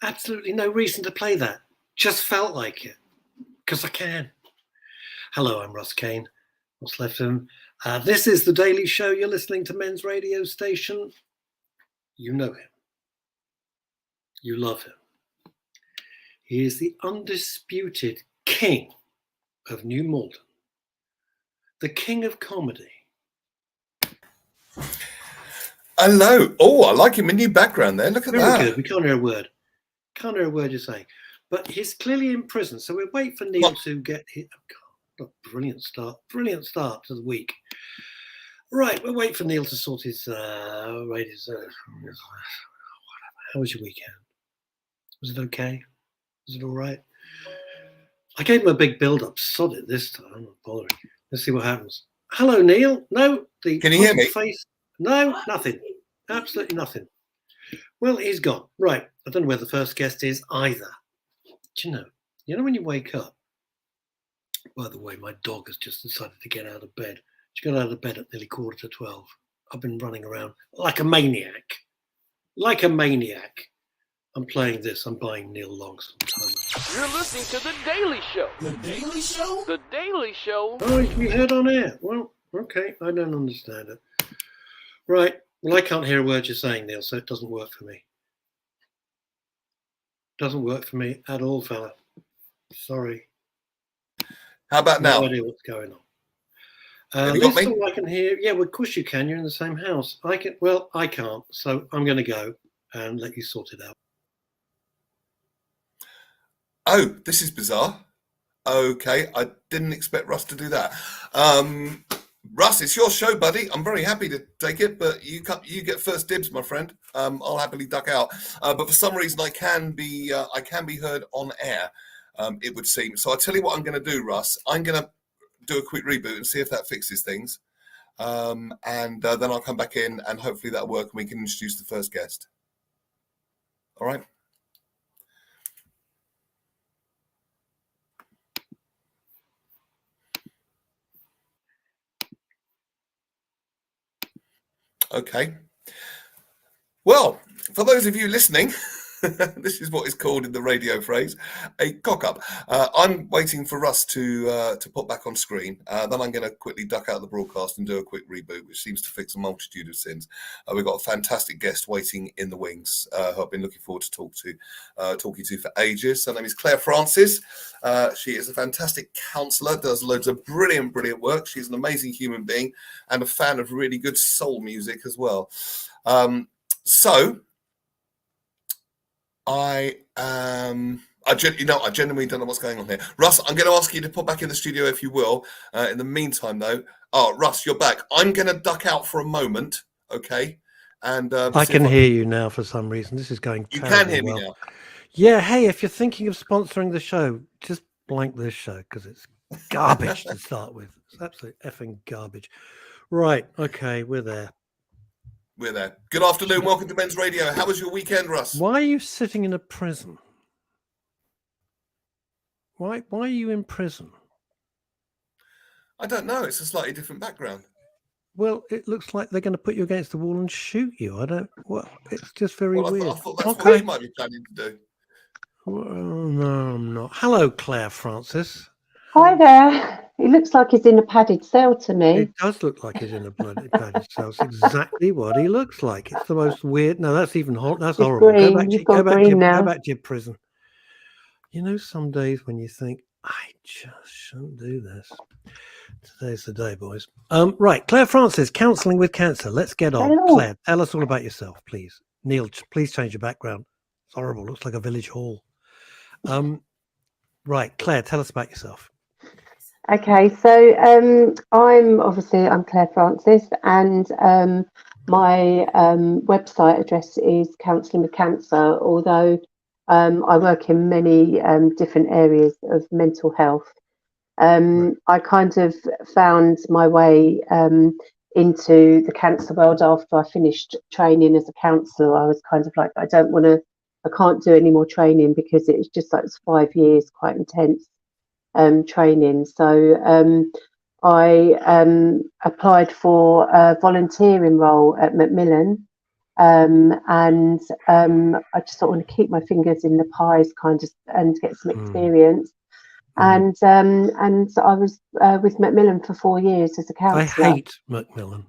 Absolutely no reason to play that. Just felt like it. Because I can. Hello, I'm Russ Kane. What's left of him? This is The Daily Show. You're listening to Men's Radio Station. You know him. You love him. He is the undisputed king of New Malden. The king of comedy. Hello. Oh, I like him in your background there. Look at Very that. Good. We can't hear a word. Can't hear a word you're saying. But he's clearly in prison. So we'll wait for Neil to get hit. Oh, brilliant start. Brilliant start to the week. Right, we'll wait for Neil to sort his how was your weekend? Was it okay? Was it all right? I gave him a big build-up. Sod it this time. I'm not bothering. Let's see what happens. Hello, Neil. No, the Can you hear me? face. No, nothing. Absolutely nothing. Well, he's gone. Right. I don't know where the first guest is either. Do you know when you wake up? By the way, my dog has just decided to get out of bed. She got out of bed at nearly 11:45. I've been running around like a maniac. Like a maniac. I'm playing this. I'm buying Neil Long sometime. You're listening to The Daily Show. The Daily Show? The Daily Show. Oh, you can be heard on air. Well, okay. I don't understand it. Right. Well, I can't hear a word you're saying, Neil, so it doesn't work for me. Doesn't work for me at all, fella. Sorry. How about now? No idea what's going on. Have you got me? I can hear. Yeah, well, of course you can. You're in the same house. I can. Well, I can't. So I'm going to go and let you sort it out. Oh, this is bizarre. Okay, I didn't expect Russ to do that. Russ, it's your show, buddy. I'm very happy to take it, but you get first dibs, my friend. I'll happily duck out. But for some reason, I can be heard on air. It would seem. So I'll tell you what I'm going to do, Russ. I'm going to do a quick reboot and see if that fixes things. And then I'll come back in and hopefully that'll work and we can introduce the first guest. All right. Okay. Well, for those of you listening, this is what is called in the radio phrase a cock-up. I'm waiting for Russ to put back on screen. Then I'm going to quickly duck out of the broadcast and do a quick reboot, which seems to fix a multitude of sins. We've got a fantastic guest waiting in the wings who I've been looking forward to talking to for ages. Her name is Claire Francis. She is a fantastic counsellor, does loads of brilliant work. She's an amazing human being and a fan of really good soul music as well. I genuinely don't know what's going on here. Russ, I'm going to ask you to pop back in the studio if you will. In the meantime, though, Russ, you're back. I'm going to duck out for a moment, okay? And I can hear you now for some reason. This is going You terribly can hear well. me now. Yeah, hey, if you're thinking of sponsoring the show, just blank this show because it's garbage to start with. It's absolute effing garbage. Right, okay, we're there. We're there. Good afternoon. Welcome to Men's Radio. How was your weekend, Russ? Why are you sitting in a prison? Why are you in prison? I don't know. It's a slightly different background. Well, it looks like they're going to put you against the wall and shoot you. It's just very weird. I thought that's what you might be planning to do. Well, no, I'm not. Hello, Claire Francis. Hi there. He looks like he's in a padded cell to me. It does look like he's in a bloody padded cell. It's exactly what he looks like. It's the most weird. No, that's even hot. That's horrible. Green. Go back to your prison. You know, some days when you think, I just shouldn't do this. Today's the day, boys. Right, Claire Francis, counselling with cancer. Let's get on. Hello. Claire, tell us all about yourself, please. Neil, please change your background. It's horrible. Looks like a village hall. Right, Claire, tell us about yourself. Okay, so I'm Claire Francis, and my website address is Counselling with Cancer, although I work in many different areas of mental health. I kind of found my way into the cancer world after I finished training as a counsellor. I was kind of like, I can't do any more training because it was just like it's 5 years, quite intense training. So I applied for a volunteering role at Macmillan, and I just don't want to keep my fingers in the pies, kind of, and get some experience. And I was with Macmillan for 4 years as a I counsellor. hate Macmillan.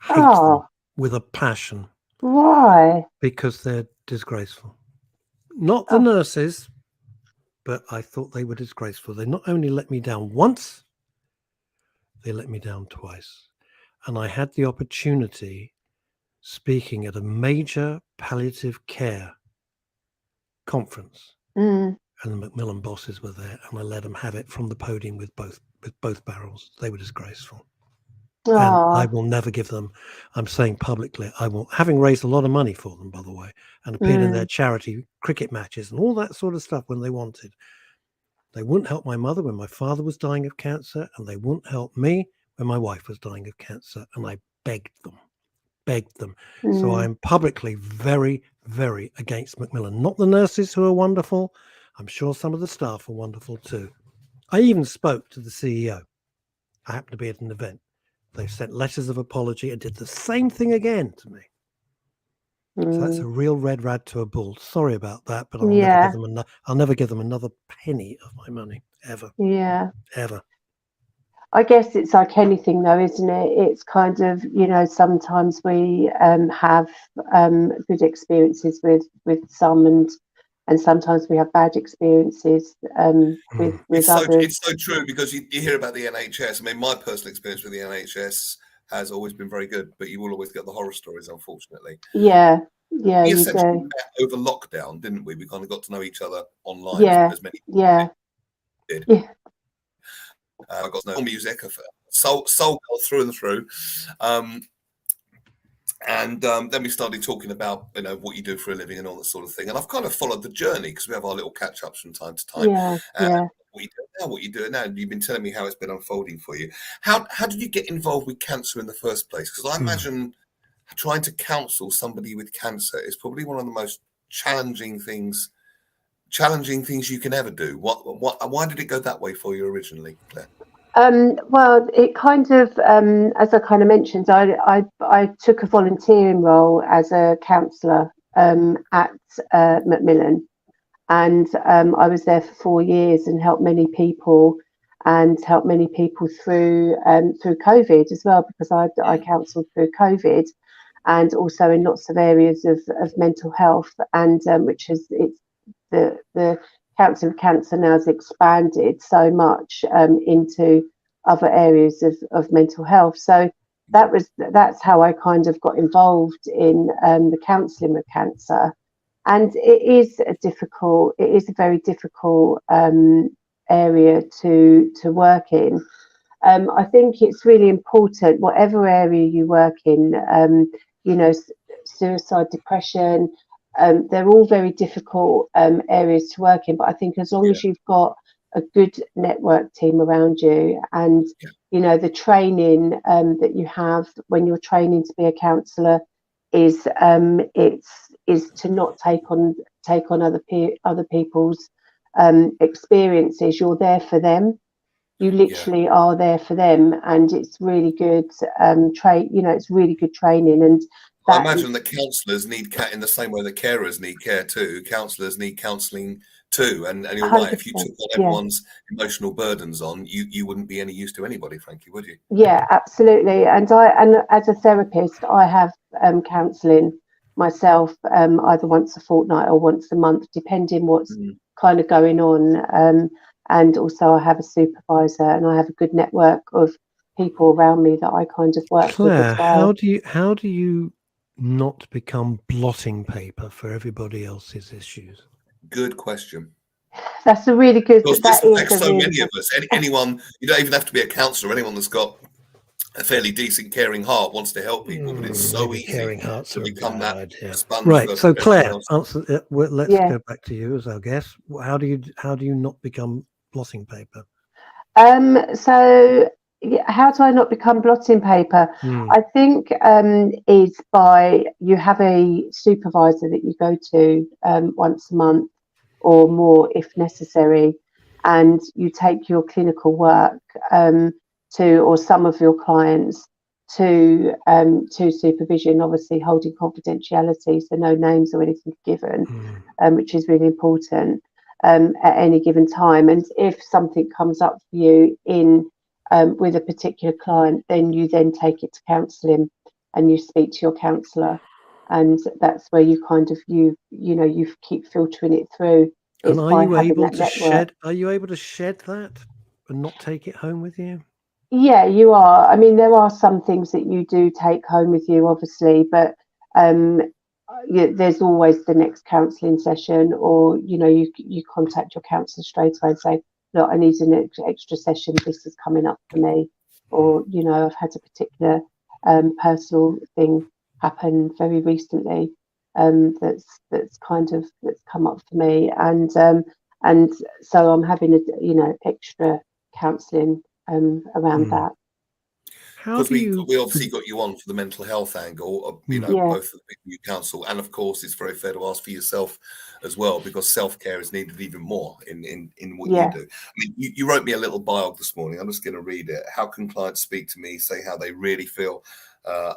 Hate them with a passion. Why? Because they're disgraceful. Not the nurses, but I thought they were disgraceful. They not only let me down once, they let me down twice. And I had the opportunity speaking at a major palliative care conference. And the Macmillan bosses were there, and I let them have it from the podium with both barrels. They were disgraceful. And I will never give them, I'm saying publicly, I will, having raised a lot of money for them, by the way, and appeared in their charity cricket matches and all that sort of stuff when they wanted. They wouldn't help my mother when my father was dying of cancer, and they wouldn't help me when my wife was dying of cancer. And I begged them. So I'm publicly very, very against Macmillan. Not the nurses, who are wonderful. I'm sure some of the staff are wonderful too. I even spoke to the CEO. I happened to be at an event. They sent letters of apology and did the same thing again to me. So that's a real red rag to a bull. Sorry about that, but I'll never give them another penny of my money ever. Yeah, ever. I guess it's like anything, though, isn't it? It's kind of, sometimes we have good experiences with some, and sometimes we have bad experiences with others. It's so true, because you hear about the NHS. I mean, my personal experience with the NHS has always been very good, but you will always get the horror stories, unfortunately. Yeah, we essentially met over lockdown, didn't we? We kind of got to know each other online. As many did. Yeah. I got to know music, soul girl through and through. And then we started talking about, what you do for a living and all that sort of thing. And I've kind of followed the journey, because we have our little catch-ups from time to time. What you do now. You've been telling me how it's been unfolding for you. How did you get involved with cancer in the first place? Because I imagine trying to counsel somebody with cancer is probably one of the most challenging things you can ever do. Why did it go that way for you originally, Claire? Well, it kind of, as I kind of mentioned, I took a volunteering role as a counsellor at Macmillan, and I was there for 4 years and helped many people through COVID as well, because I counselled through COVID, and also in lots of areas of mental health, and the Council of Cancer now has expanded so much into other areas of mental health. So that's how I kind of got involved in the counselling with cancer. And it is a very difficult area to work in. I think it's really important, whatever area you work in, suicide, depression, they're all very difficult areas to work in. But I think as long as you've got a good network team around you, and the training that you have when you're training to be a counsellor is to not take on other people's experiences. You're there for them. You literally are there for them, and it's really good it's really good training. And I imagine that counsellors need in the same way that carers need care too. Counsellors need counselling too, and you're 100%. Right. If you took on everyone's emotional burdens on, you wouldn't be any use to anybody, frankly, would you? Yeah, absolutely. And as a therapist, I have counselling myself, either once a fortnight or once a month, depending what's kind of going on. And also I have a supervisor, and I have a good network of people around me that I kind of work with as well. How do you not become blotting paper for everybody else's issues? Good question. That's a really good. Because this affects so many of us. Anyone, you don't even have to be a counsellor. Anyone that's got a fairly decent, caring heart wants to help people, but it's so easy to become that sponge. Right. So Claire, let's go back to you as our guest. How do you not become blotting paper? So how do I not become blotting paper? I think is by you have a supervisor that you go to once a month or more if necessary, and you take your clinical work or some of your clients to supervision, obviously holding confidentiality, so no names or anything given, which is really important at any given time. And if something comes up for you in with a particular client, then you then take it to counselling and you speak to your counsellor, and that's where you kind of you keep filtering it through. And are you able to shed? Are you able to shed that and not take it home with you? Yeah, you are. I mean, there are some things that you do take home with you, obviously, but there's always the next counselling session, or you contact your counsellor straight away and say, look, I need an extra session. This is coming up for me, or I've had a particular personal thing happen very recently that's come up for me, and so I'm having extra counselling around that. Because we obviously got you on for the mental health angle of, both of the people you counsel, and of course it's very fair to ask for yourself as well, because self-care is needed even more in what you do. I mean, you wrote me a little biog this morning. I'm just going to read it. How can clients speak to me, say how they really feel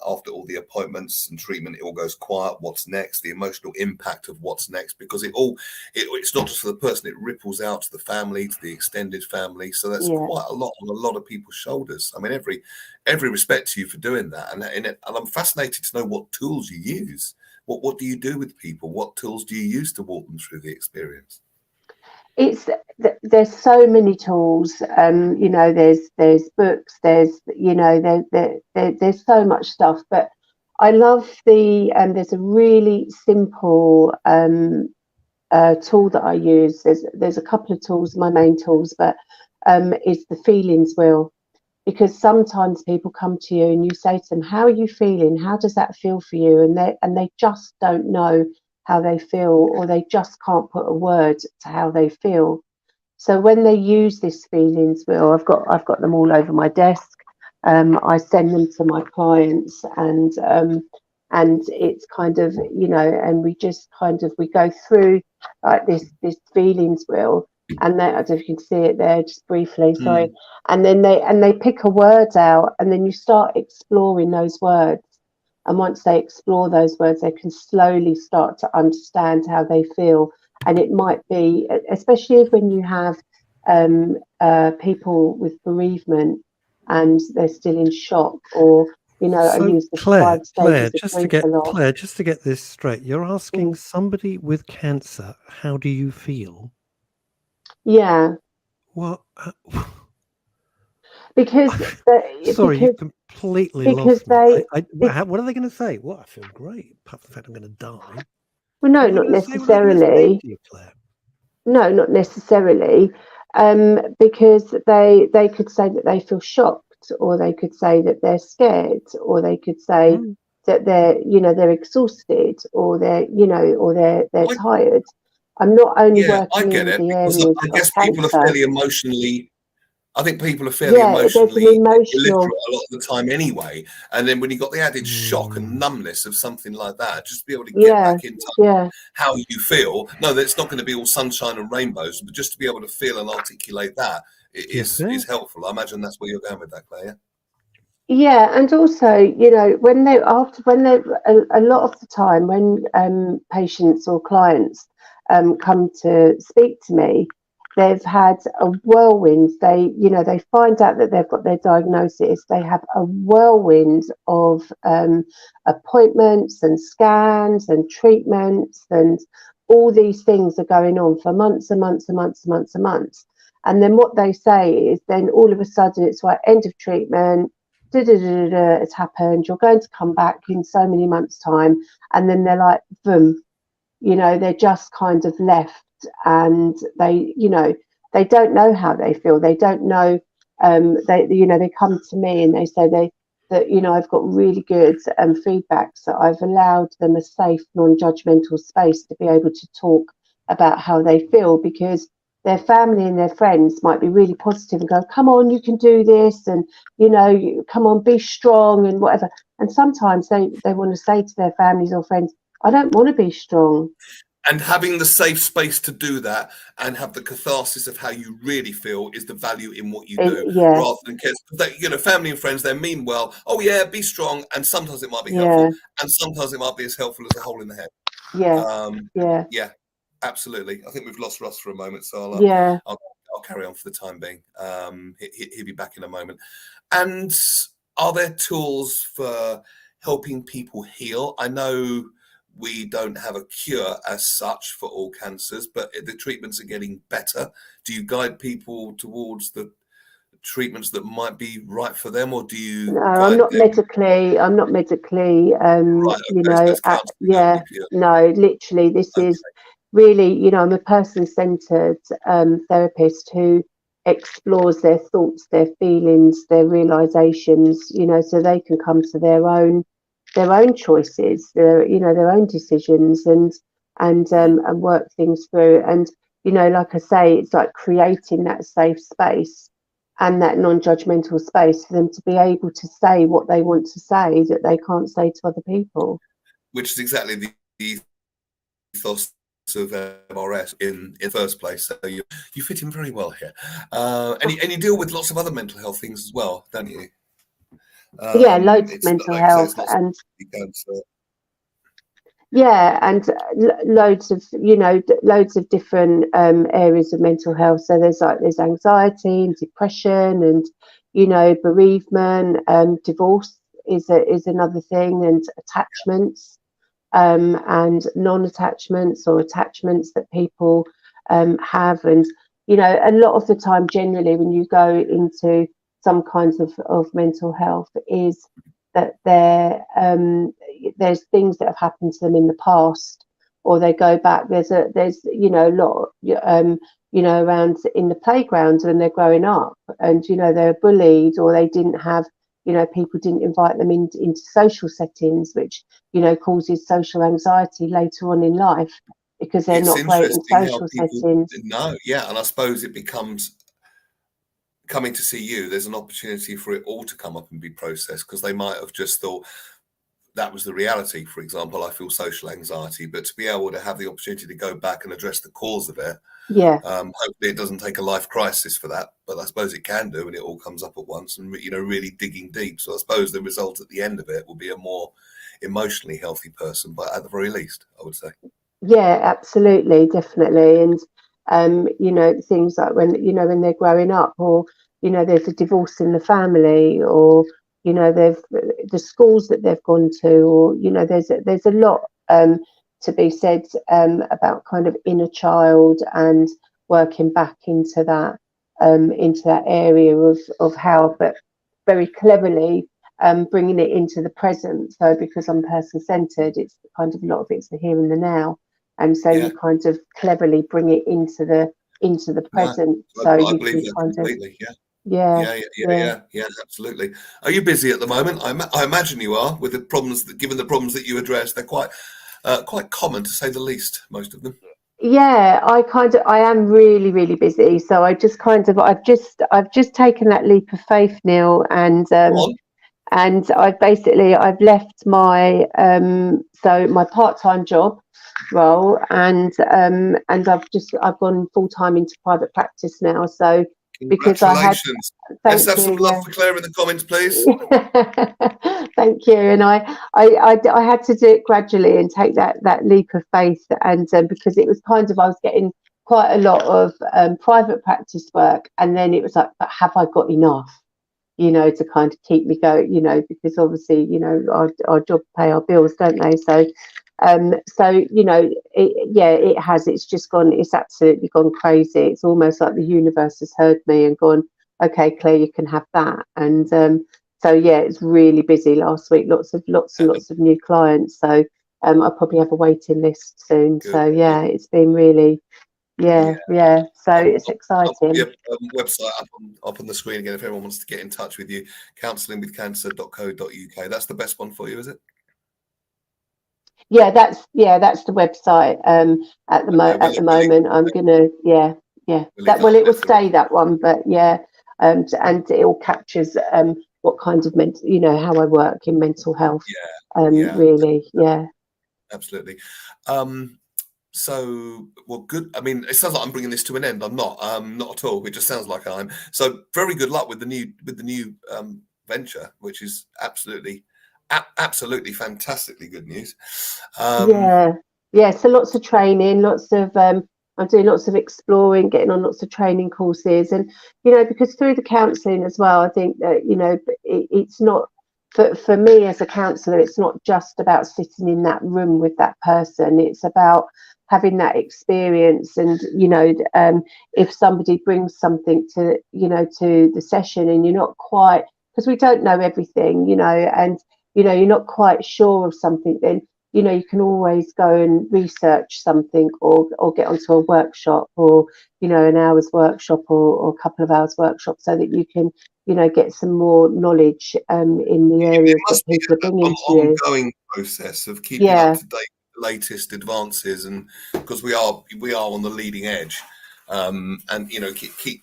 after all the appointments and treatment? It all goes quiet. What's next? The emotional impact of what's next, because it's not just for the person, it ripples out to the family, to the extended family. So that's quite a lot on a lot of people's shoulders. I mean, every respect to you for doing that, and I'm fascinated to know what tools you use. What do you do with people? What tools do you use to walk them through the experience? There's so many tools. There's books. There's there's so much stuff. But I love there's a really simple tool that I use. There's a couple of tools, my main tools, but is the feelings wheel. Because sometimes people come to you and you say to them, how are you feeling? How does that feel for you? And they just don't know how they feel, or they just can't put a word to how they feel. So when they use this feelings wheel, I've got them all over my desk. I send them to my clients, and it's kind of, and we just we go through like this feelings wheel. And then, I don't know if you can see it there, just briefly, sorry. And then they pick a word out, and then you start exploring those words. And once they explore those words, they can slowly start to understand how they feel. And it might be, especially when you have people with bereavement and they're still in shock, or I use the Claire, 5 stages of grief a lot. Claire, just to get this straight, you're asking somebody with cancer, how do you feel? Yeah. What? Because sorry, you completely lost me. What are they going to say? Well, I feel great, apart from the fact I'm going to die. Well, no, not necessarily. No, not necessarily. Because they could say that they feel shocked, or they could say that they're scared, or they could say that they're exhausted, or they're tired. I'm not only working in the area of I guess cancer. People are fairly emotionally. I think people are fairly emotionally illiterate a lot of the time anyway. And then when you got the added shock and numbness of something like that, just to be able to get back in touch how you feel. No, that's not going to be all sunshine and rainbows, but just to be able to feel and articulate that is helpful. I imagine that's where you're going with that, Claire. Yeah, and also, when a lot of the time when patients or clients come to speak to me, they've had a whirlwind. They find out that they've got their diagnosis. They have a whirlwind of appointments and scans and treatments, and all these things are going on for months and months and months and months and months. And then what they say is, then all of a sudden it's like end of treatment. It's happened. You're going to come back in so many months' time, and then they're like, boom. They're just kind of left, and they don't know how they feel. They don't know. They come to me and they say that I've got really good feedback, so I've allowed them a safe, non-judgmental space to be able to talk about how they feel, because their family and their friends might be really positive and go, come on, you can do this, and come on, be strong and whatever. And sometimes they want to say to their families or friends, I don't want to be strong. And having the safe space to do that and have the catharsis of how you really feel is the value in what you do, Yeah, rather than kids. Family and friends, they mean well. Oh yeah, be strong, and sometimes it might be yeah, helpful, and sometimes it might be as helpful as a hole in the head. yeah, yeah, Yeah, absolutely. I think we've lost Russ for a moment, so yeah. I'll carry on for the time being. He'll be back in a moment. And are there tools for helping people heal? I know we don't have a cure as such for all cancers, but the treatments are getting better. Do you guide people towards the treatments that might be right for them, or do you No, I'm guide not them? medically. I'm not medically. Right. Okay. So it's counselling Yeah. only pure. No, literally, this Okay. is really. I'm a person-centered therapist who explores their thoughts, their feelings, their realizations. So they can come to their own choices, their own decisions, and work things through. And like I say, it's like creating that safe space and that non-judgmental space for them to be able to say what they want to say that they can't say to other people. Which is exactly the ethos of MRS in the first place. So you fit in very well here, and you deal with lots of other mental health things as well, don't you? Yeah, loads of It's mental like I say, health, it's not and cancer. yeah, and loads of different areas of mental health. So there's anxiety and depression, and bereavement. Divorce is another thing, and attachments, and non-attachments or attachments that people have. And a lot of the time, generally, when you go into some kinds of mental health, is that there's things that have happened to them in the past, or they go back. There's a lot around in the playground when they're growing up, and they're bullied, or they didn't have, people didn't invite them into social settings, which causes social anxiety later on in life because they're It's not great in interesting how social people settings. know, yeah, and I suppose it becomes coming to see you. There's an opportunity for it all to come up and be processed, because they might have just thought that was the reality. For example, I feel social anxiety, but to be able to have the opportunity to go back and address the cause of it, Yeah, hopefully it doesn't take a life crisis for that, but I suppose it can do, and it all comes up at once, and really digging deep. So I suppose the result at the end of it will be a more emotionally healthy person, but at the very least, I would say. yeah, absolutely, definitely. And things like when they're growing up, or there's a divorce in the family, or they've the schools that they've gone to, or there's a lot to be said about kind of inner child and working back into that area of how, but very cleverly bringing it into the present. So because I'm person centered, it's kind of a lot of it's the here and the now, and so Yeah, you kind of cleverly bring it into the no, present, so I you believe can that kind of completely. Yeah. yeah, yeah. Yeah, absolutely. Are you busy at the moment? I imagine you are, with the problems given the problems that you address, they're quite common, to say the least, most of them. Yeah, I am really, really busy. So I've just taken that leap of faith, Neil, and Go on. I've left my my part-time job role, and I've gone full-time into private practice now. So because I had Congratulations. Let's thank have some you, love yeah. for Claire in the comments, please. Thank you. And I had to do it gradually and take that leap of faith, and because it was kind of, I was getting quite a lot of private practice work, and then it was like, but have I got enough? To kind of keep me going, because obviously, our job pay our bills, don't they? So, it has. It's just gone. It's absolutely gone crazy. It's almost like the universe has heard me and gone, okay, Claire, you can have that. And so yeah, it's really busy last week. Lots of new clients. So I'll probably have a waiting list soon. Good, So good. yeah, it's been really, Yeah. yeah. So it's I'll put exciting. your website up on the screen again if anyone wants to get in touch with you. Counsellingwithcancer.co.uk. That's the best one for you, is it? Yeah, that's the website. At the Okay, at the moment, I'm gonna we'll leave that that well, up it there will for the stay that one, but yeah, and it all captures what kind of how I work in mental health. yeah, Really, yeah. absolutely. so well, good. I mean, it sounds like I'm bringing this to an end. I'm not. Not at all. It just sounds like I'm. So very good luck with the new venture, which is absolutely fantastically good news. Yeah. So lots of training, lots of I'm doing lots of exploring, getting on lots of training courses, and because through the counselling as well, I think that it's not for me as a counsellor. It's not just about sitting in that room with that person. It's about having that experience, and if somebody brings something to to the session, and you're not quite, because we don't know everything, and you're not quite sure of something, then you can always go and research something, or get onto a workshop, or an hour's workshop, or a couple of hours workshop, so that you can get some more knowledge in the areas It that must be people are an bringing to you. ongoing process of keeping up to date with the latest advances, and because we are on the leading edge, and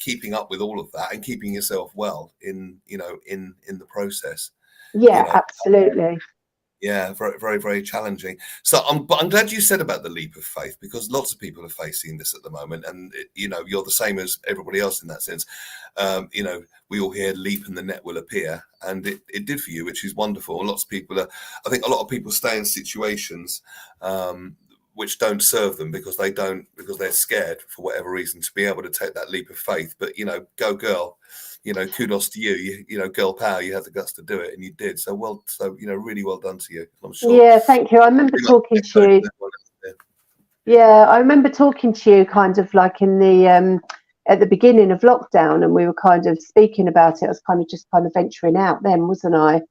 keeping up with all of that and keeping yourself well in the process. Absolutely. Yeah, very, very, very challenging. So I'm glad you said about the leap of faith, because lots of people are facing this at the moment, and you're the same as everybody else in that sense. We all hear "leap and the net will appear," and it did for you, which is wonderful. And lots of people I think a lot of people stay in situations which don't serve them because they're scared for whatever reason to be able to take that leap of faith. But go girl. Kudos to you. Girl power. You had the guts to do it, and you did. So really well done to you. I'm sure. Yeah, thank you. I remember talking to you. Yeah, I remember talking to you kind of like in the at the beginning of lockdown, and we were kind of speaking about it. I was kind of venturing out then, wasn't I?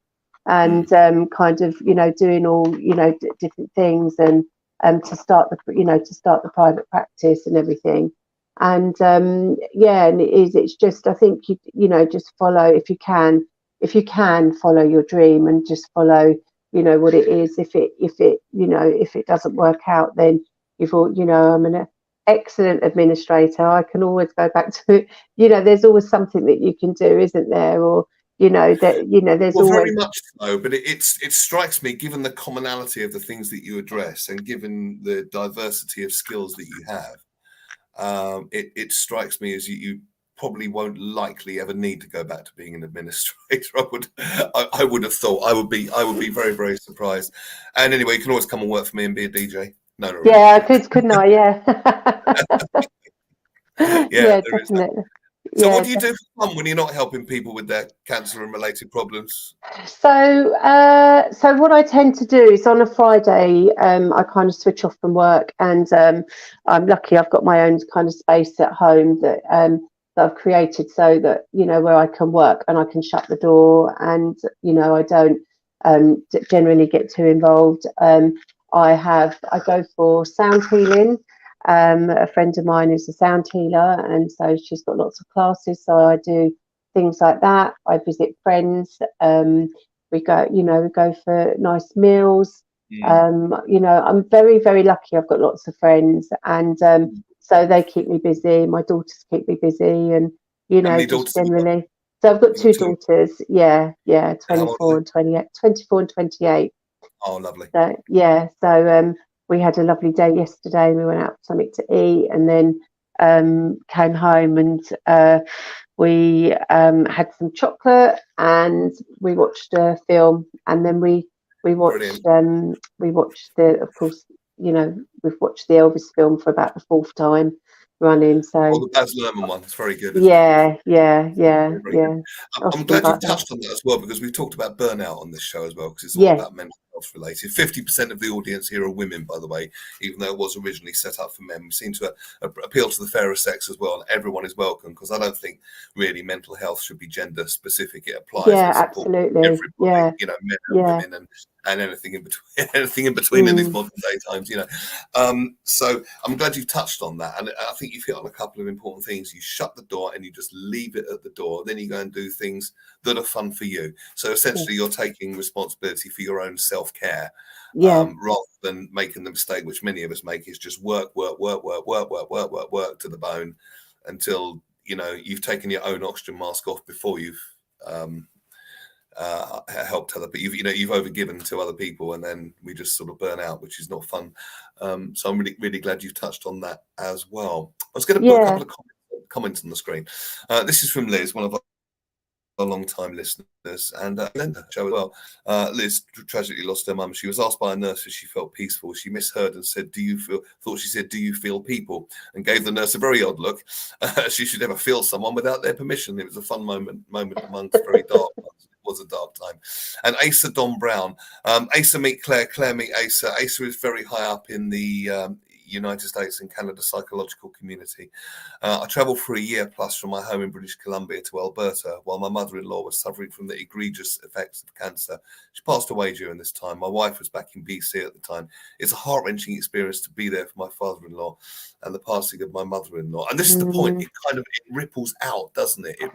And kind of doing all different things, and to start the private practice and everything. And and it's just, I think just follow, if you can follow your dream, and just follow what it is. If it doesn't work out, then you've all I'm an excellent administrator. I can always go back to there's always something that you can do, isn't there? Or there's well, always very much so, but it strikes me, given the commonality of the things that you address, and given the diversity of skills that you have, it strikes me as you probably won't likely ever need to go back to being an administrator. I would have thought. I would be very, very surprised. And anyway, you can always come and work for me and be a DJ. No, really. Yeah, I couldn't I? Yeah. Yeah, definitely. So what do you do for fun when you're not helping people with their cancer and related problems? So what I tend to do is on a Friday, I kind of switch off from work, and I'm lucky I've got my own kind of space at home that I've created, so that where I can work and I can shut the door, and I don't generally get too involved. I go for sound healing. A friend of mine is a sound healer, and so she's got lots of classes, so I do things like that. I visit friends. We go for nice meals. I'm very, very lucky. I've got lots of friends, and so they keep me busy. My daughters keep me busy, and just generally. So I've got two daughters. Yeah, 24 and 28. 24 and 28. Oh, lovely. So we had a lovely day yesterday. We went out for something to eat, and then came home, and we had some chocolate, and we watched a film, and then we watched of course we've watched the Elvis film for about the fourth time running. So the Baz Luhrmann one, it's very good. Yeah. I'm glad you've touched on that as well, because we've talked about burnout on this show as well, because it's all about mental health related. 50% of the audience here are women, by the way, even though it was originally set up for men. We seem to appeal to the fairer sex as well, and everyone is welcome, because I don't think really mental health should be gender specific. It applies. Yeah, absolutely. Everybody, men and women, and anything in between, in these modern day times, so I'm glad you've touched on that, and I think you've hit on a couple of important things. You shut the door and you just leave it at the door, then you go and do things that are fun for you. So essentially you're taking responsibility for your own self-care, rather than making the mistake which many of us make, is just work to the bone until you've taken your own oxygen mask off before you've helped other, but you've overgiven to other people, and then we just sort of burn out, which is not fun. So I'm really glad you've touched on that as well. I was going to put a couple of comments on the screen. This is from Liz, one of our long-time listeners, and Linda show as well. Liz tragically lost her mum. She was asked by a nurse if she felt peaceful. She misheard and said, "Do you feel?" Thought she said, "Do you feel people?" and gave the nurse a very odd look. She should never feel someone without their permission. It was a fun moment amongst very dark ones. It was a dark time. And Asa Don Brown, Asa meet Claire, Claire meet Asa. Asa is very high up in the United States and Canada psychological community. I travelled for a year plus from my home in British Columbia to Alberta while my mother-in-law was suffering from the egregious effects of cancer. She passed away during this time. My wife was back in BC at the time. It's a heart-wrenching experience to be there for my father-in-law and the passing of my mother-in-law. And this is the point. It ripples out, doesn't it? It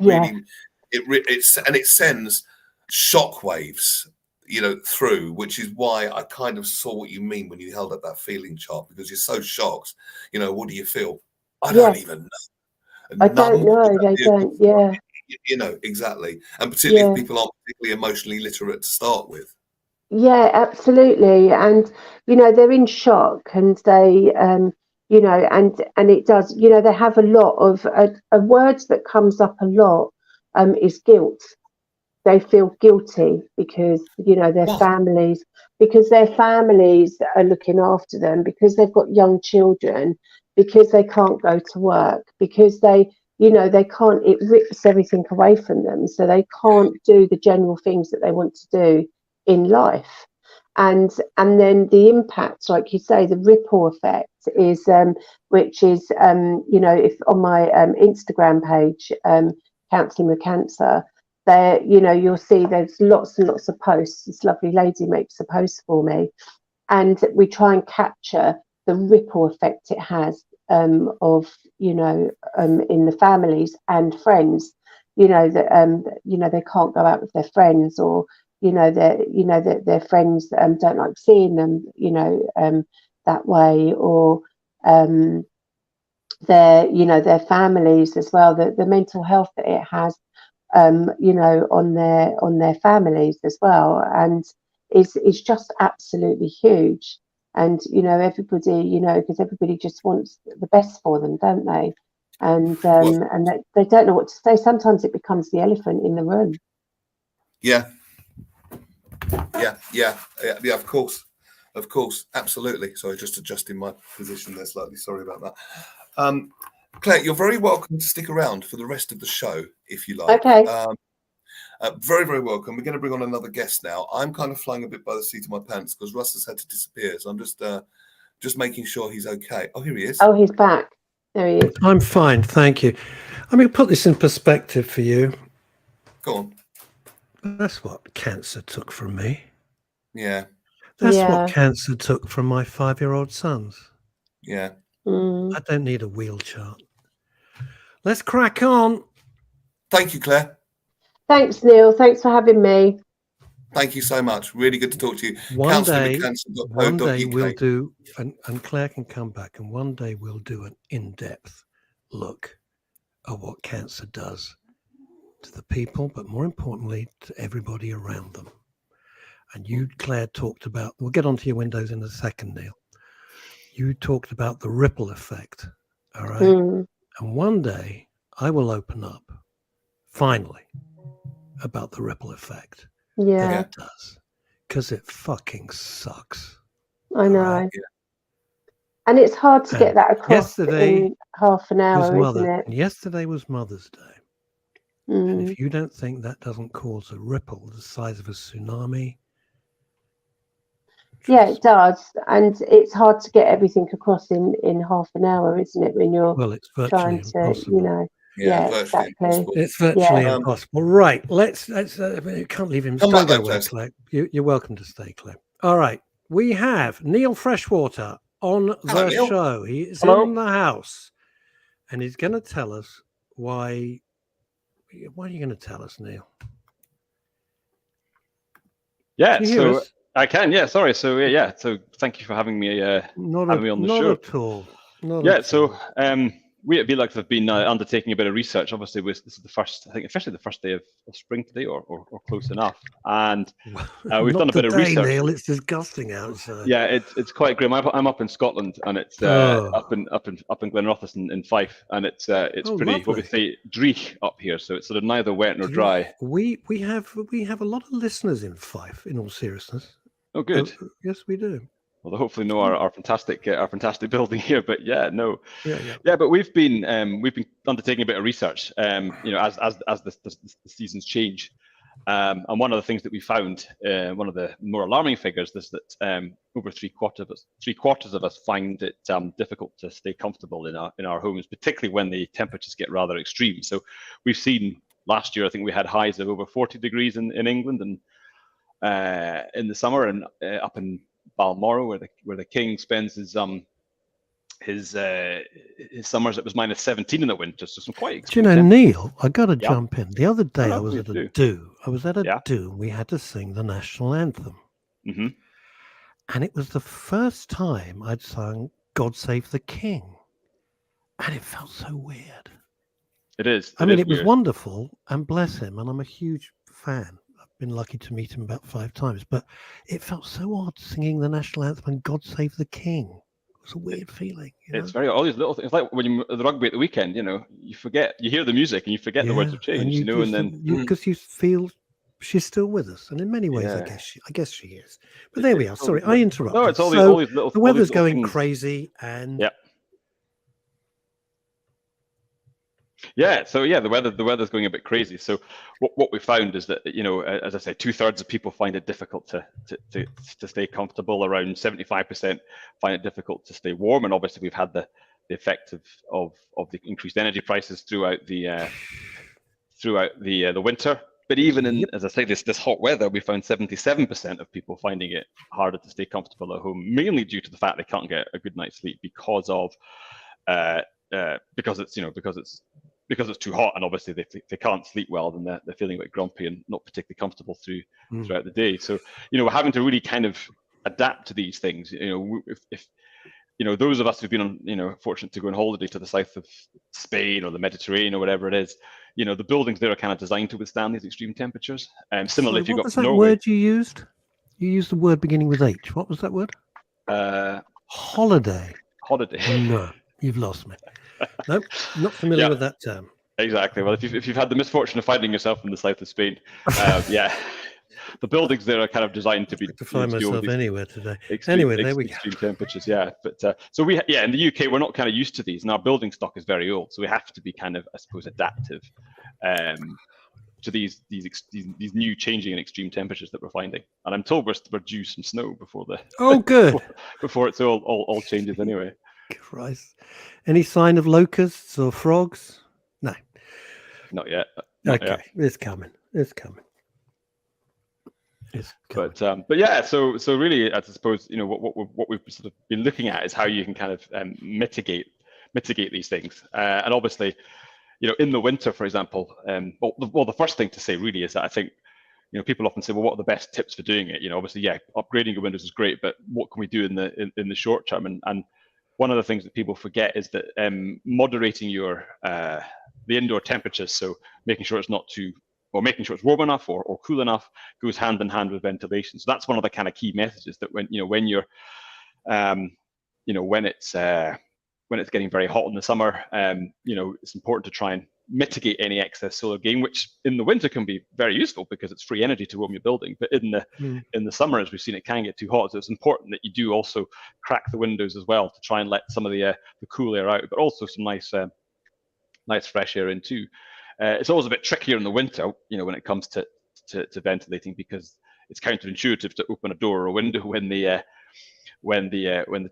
really, it sends shockwaves, through, which is why I kind of saw what you mean when you held up that feeling chart, because you're so shocked. What do you feel? I don't even know. I don't know. They don't. Yeah. Exactly. And particularly if people aren't particularly emotionally literate to start with. Yeah, absolutely. And, they're in shock, and they, and it does, they have a lot of words that comes up a lot is guilt. They feel guilty because their families are looking after them, because they've got young children, because they can't go to work, because they can't, it rips everything away from them, so they can't do the general things that they want to do in life. And then the impact, like you say, the ripple effect is which is if on my Instagram page, Counselling with Cancer, there, you'll see there's lots and lots of posts. This lovely lady makes a post for me, and we try and capture the ripple effect it has of in the families and friends. That they can't go out with their friends, or their friends don't like seeing them that way, or their families as well. The mental health that it has on their families as well, and it's just absolutely huge. And everybody, because everybody just wants the best for them, don't they? And they don't know what to say. Sometimes it becomes the elephant in the room. Yeah, of course, absolutely. Sorry, just adjusting my position there slightly. Sorry about that. Claire, you're very welcome to stick around for the rest of the show if you like. Okay. Very, very welcome. We're going to bring on another guest now. I'm kind of flying a bit by the seat of my pants because Russ has had to disappear, so I'm just making sure he's okay. Oh, here he is. Oh, he's back. There he is. I'm fine, thank you. I'm going to put this in perspective for you. Go on. That's what cancer took from me. Yeah. That's what cancer took from my 5-year-old sons. Yeah. I don't need a wheel chart. Let's crack on. Thank you, Claire. Thanks, Neil. Thanks for having me. Thank you so much. Really good to talk to you. One day we'll do, and Claire can come back, and one day we'll do an in-depth look at what cancer does to the people, but more importantly, to everybody around them. And you, Claire, talked about, we'll get onto your windows in a second, Neil. You talked about the ripple effect, all right? And one day I will open up, finally, about the ripple effect. Yeah. It does. Because it fucking sucks. I know. Right? And it's hard to get that across in half an hour, isn't it? Yesterday was Mother's Day. And if you don't think that doesn't cause a ripple the size of a tsunami. Yeah, it does. And it's hard to get everything across in half an hour, isn't it? When you're it's virtually impossible. Yeah, exactly. Impossible. It's virtually impossible. Right. Let's you can't leave him. Don't go away, Claire. You're welcome to stay, Claire. All right. We have Neil Freshwater on the show. He is in the house. And he's going to tell us why are you going to tell us, Neil? Yeah, so I can. Yeah, sorry. So so thank you for having me. Not having me on the show. At all. Not yeah. at so all. we at Belux have been undertaking a bit of research. Obviously, this is the first, I think, officially the first day of spring today, or close enough. And we've done a bit of research. Neil, it's disgusting outside. Yeah, it's quite grim. I'm up in Scotland, and it's up in Glenrothes in Fife, and it's pretty lovely. what we say dreich up here. So it's sort of neither wet nor dry. We have a lot of listeners in Fife. In all seriousness. Oh, good. Yes, we do. Well, they hopefully know our fantastic building here. But yeah, no, yeah. But we've been undertaking a bit of research. As the seasons change, and one of the things that we found, one of the more alarming figures, is that over three quarters of us find it difficult to stay comfortable in our homes, particularly when the temperatures get rather extreme. So we've seen last year, I think we had highs of over 40 degrees in England and in the summer, and up in Balmoral, where the king spends his summers, it was minus 17 in the winter, so some quite extreme. Do you know, Neil, I got to jump in. The other day I was at a do. And we had to sing the national anthem. Mm-hmm. And it was the first time I'd sung God Save the King. And it felt so weird. It is. It was wonderful, and bless him, and I'm a huge fan. Been lucky to meet him about 5 times, but it felt so odd singing the national anthem and God Save the King. It was a weird feeling. It's very all these little things. It's like when you're at the rugby at the weekend, you forget, you hear the music and you forget the words have changed, and then because you feel she's still with us, and in many ways, I guess she is. But there we are. Sorry, I interrupted. No, it's all these little. The weather's going crazy, and yeah, so the weather's going a bit crazy. So what we found is that, as I say, 2/3 of people find it difficult to stay comfortable. Around 75% find it difficult to stay warm, and obviously we've had the effect of the increased energy prices throughout the winter. But even in, as I say, this hot weather, we found 77% of people finding it harder to stay comfortable at home, mainly due to the fact they can't get a good night's sleep because it's too hot, and obviously they can't sleep well, then they're feeling a bit grumpy and not particularly comfortable throughout the day. So we're having to really kind of adapt to these things. If those of us who've been fortunate to go on holiday to the south of Spain or the Mediterranean or whatever it is, the buildings there are kind of designed to withstand these extreme temperatures. Similarly, if you got Norway, word you used? You used the word beginning with H. What was that word? Holiday. Holiday. No, you've lost me. Nope, not familiar with that term. Exactly. Well, if you've had the misfortune of finding yourself in the south of Spain, the buildings there are kind of designed to be to find myself anywhere today. Anyway, there we go. Extreme temperatures, But so we, in the UK, we're not kind of used to these, and our building stock is very old, so we have to be kind of, I suppose, adaptive to these new changing and extreme temperatures that we're finding. And I'm told we're due some snow before good before it's all changes anyway. Christ. Any sign of locusts or frogs? No. Not yet. Okay. It's coming. But yeah, so really, I suppose, what we've sort of been looking at is how you can kind of mitigate these things. And obviously, in the winter, for example, the first thing to say really is that I think, people often say, well, what are the best tips for doing it? Obviously, upgrading your windows is great, but what can we do in the short term? And one of the things that people forget is that moderating the indoor temperatures, so making sure it's making sure it's warm enough or cool enough, goes hand in hand with ventilation. So that's one of the kind of key messages, that when you're when it's getting very hot in the summer, it's important to try and mitigate any excess solar gain, which in the winter can be very useful because it's free energy to warm your building. But in the summer, as we've seen, it can get too hot. So it's important that you do also crack the windows as well to try and let some of the cool air out, but also some nice fresh air in too. It's always a bit trickier in the winter, when it comes to ventilating, because it's counterintuitive to open a door or a window when the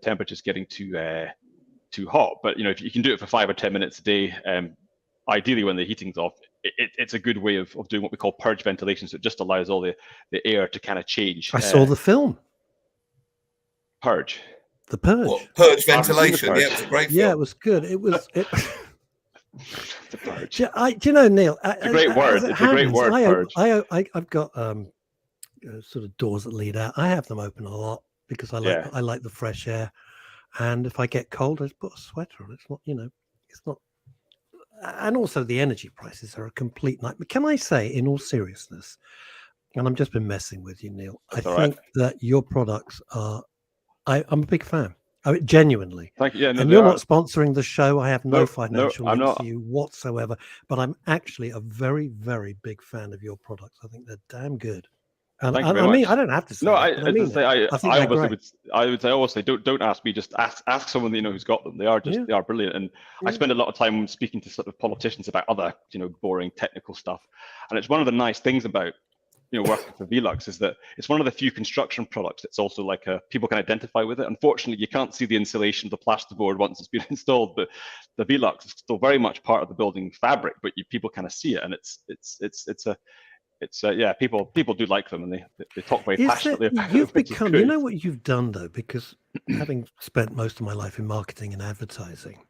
temperature's getting too hot. But if you can do it for 5 or 10 minutes a day, ideally when the heating's off, it's a good way of doing what we call purge ventilation. So it just allows all the air to kind of change. I saw the film. Purge. The Purge. What, Purge ventilation? Purge. Yeah, it was a great film. Yeah, it was good. It was. The Purge. Do you know, Neil? It's a great word. It's a great word. Purge. I've got sort of doors that lead out. I have them open a lot because I like the fresh air, and if I get cold, I just put a sweater on. It's not and also the energy prices are a complete nightmare. Can I say, in all seriousness, and I've just been messing with you, Neil, That's I all think that your products are, I'm a big fan. Genuinely. Thank you. Yeah, no, And they you're are. not sponsoring the show. I have no No, financial I'm link not. to you whatsoever. But I'm actually a very, very big fan of your products. I think they're damn good. And Thank you very I mean, much. I don't have to say No, that, but I mean as I say, it. I think I they're obviously great. I would say also don't ask me. Just ask someone that you know who's got them. They are just Yeah. they are brilliant. And I spend a lot of time speaking to sort of politicians about other boring technical stuff. And it's one of the nice things about working for Velux is that it's one of the few construction products that's also like people can identify with it. Unfortunately, you can't see the insulation of the plasterboard once it's been installed, but the Velux is still very much part of the building fabric. But people kind of see it, and people do like them, and they talk very passionately about you've it. Which become, is you great. know what you've done though, because having spent most of my life in marketing and advertising,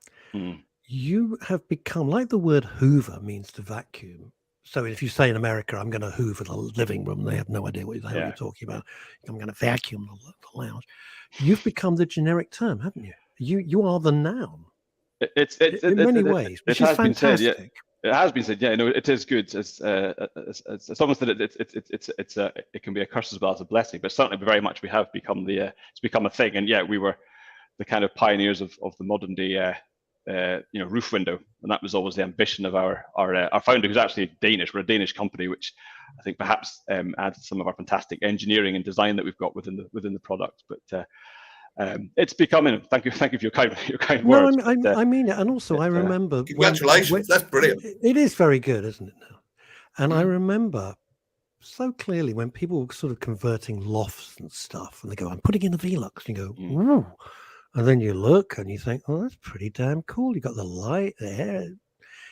you have become, like the word Hoover means to vacuum. So if you say in America, I'm going to Hoover the living room, they have no idea what the hell you're talking about. I'm going to vacuum the lounge. You've become the generic term, haven't you? You are the noun. In many ways, which is fantastic. It has been said, yeah. No, it is good. As someone said, it can be a curse as well as a blessing. But certainly, very much we have become it's become a thing. And yeah, we were the kind of pioneers of the modern day, roof window, and that was always the ambition of our founder, who's actually Danish. We're a Danish company, which I think perhaps adds to some of our fantastic engineering and design that we've got within the product. But it's becoming. Thank you for your kind words. No, I mean it, and also I remember. Congratulations, that's brilliant. It is very good, isn't it? Now, and I remember so clearly when people were sort of converting lofts and stuff, and they go, "I'm putting in a Velux," and you go, "Ooh," and then you look and you think, "Oh, that's pretty damn cool." You got the light there.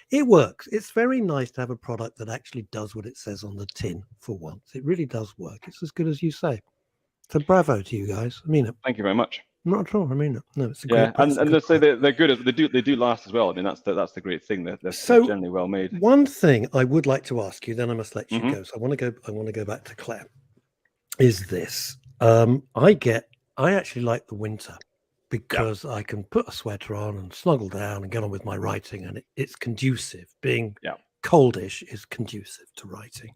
It works. It's very nice to have a product that actually does what it says on the tin for once. It really does work. It's as good as you say. So bravo to you guys. I mean it. Thank you very much. Not at all. I mean it. No, it's a great. And they say they're good. They do last as well. I mean, that's the great thing. They're generally well made. One thing I would like to ask you, then I must let you go. So I want to go back to Claire. Is this? I actually like the winter because I can put a sweater on and snuggle down and get on with my writing, and it's conducive. Being coldish is conducive to writing.